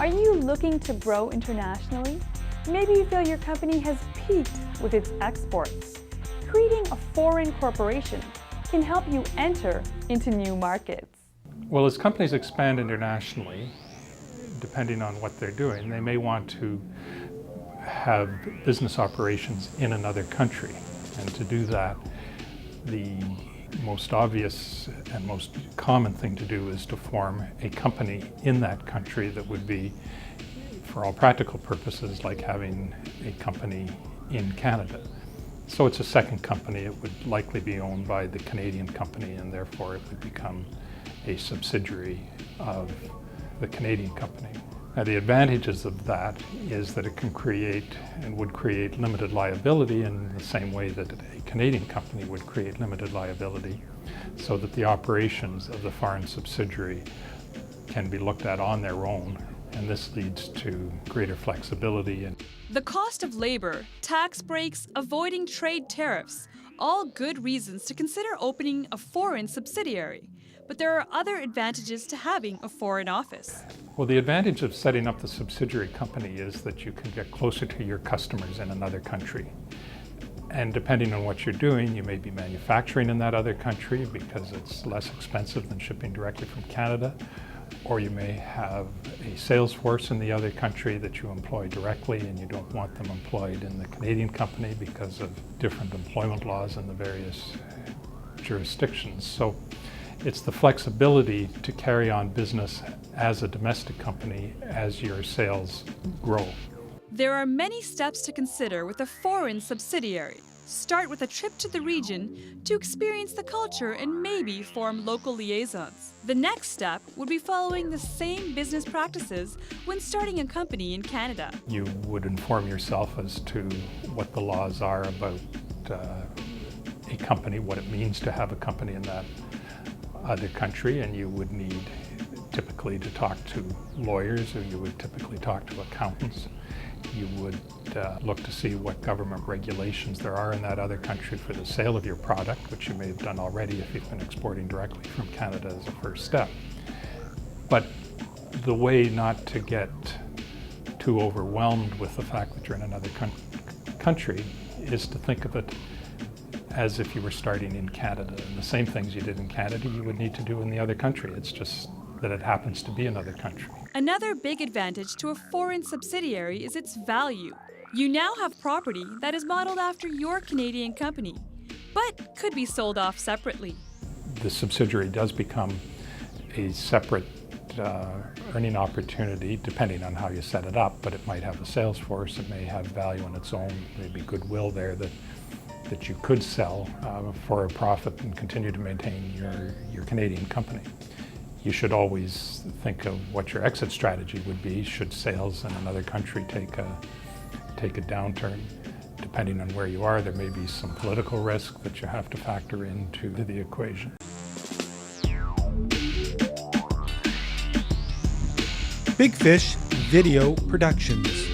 Are you looking to grow internationally? Maybe you feel your company has peaked with its exports. Creating a foreign corporation can help you enter into new markets. Well, as companies expand internationally, depending on what they're doing, they may want to have business operations in another country. And to do that, the most obvious and most common thing to do is to form a company in that country that would be, for all practical purposes, like having a company in Canada. So it's a second company. It would likely be owned by the Canadian company, and therefore it would become a subsidiary of the Canadian company. Now, the advantages of that is that it can create and would create limited liability in the same way that a Canadian company would create limited liability, so that the operations of the foreign subsidiary can be looked at on their own, and this leads to greater flexibility. The cost of labor, tax breaks, avoiding trade tariffs, all good reasons to consider opening a foreign subsidiary. But there are other advantages to having a foreign office. Well, the advantage of setting up the subsidiary company is that you can get closer to your customers in another country. And depending on what you're doing, you may be manufacturing in that other country because it's less expensive than shipping directly from Canada. Or you may have a sales force in the other country that you employ directly, and you don't want them employed in the Canadian company because of different employment laws in the various jurisdictions. So it's the flexibility to carry on business as a domestic company as your sales grow. There are many steps to consider with a foreign subsidiary. Start with a trip to the region to experience the culture and maybe form local liaisons. The next step would be following the same business practices when starting a company in Canada. You would inform yourself as to what the laws are about a company, what it means to have a company in that other country, and you would need typically to talk to lawyers, or you would typically talk to accountants. You would look to see what government regulations there are in that other country for the sale of your product, which you may have done already if you've been exporting directly from Canada as a first step. But the way not to get too overwhelmed with the fact that you're in another country is to think of it as if you were starting in Canada. And the same things you did in Canada you would need to do in the other country. It's just that it happens to be another country. Another big advantage to a foreign subsidiary is its value. You now have property that is modeled after your Canadian company, but could be sold off separately. The subsidiary does become a separate earning opportunity, depending on how you set it up, but it might have a sales force, it may have value on its own, maybe goodwill there that you could sell for a profit and continue to maintain your Canadian company. You should always think of what your exit strategy would be should sales in another country take a downturn. Depending on where you are, there may be some political risk that you have to factor into the equation. Big Fish Video Productions.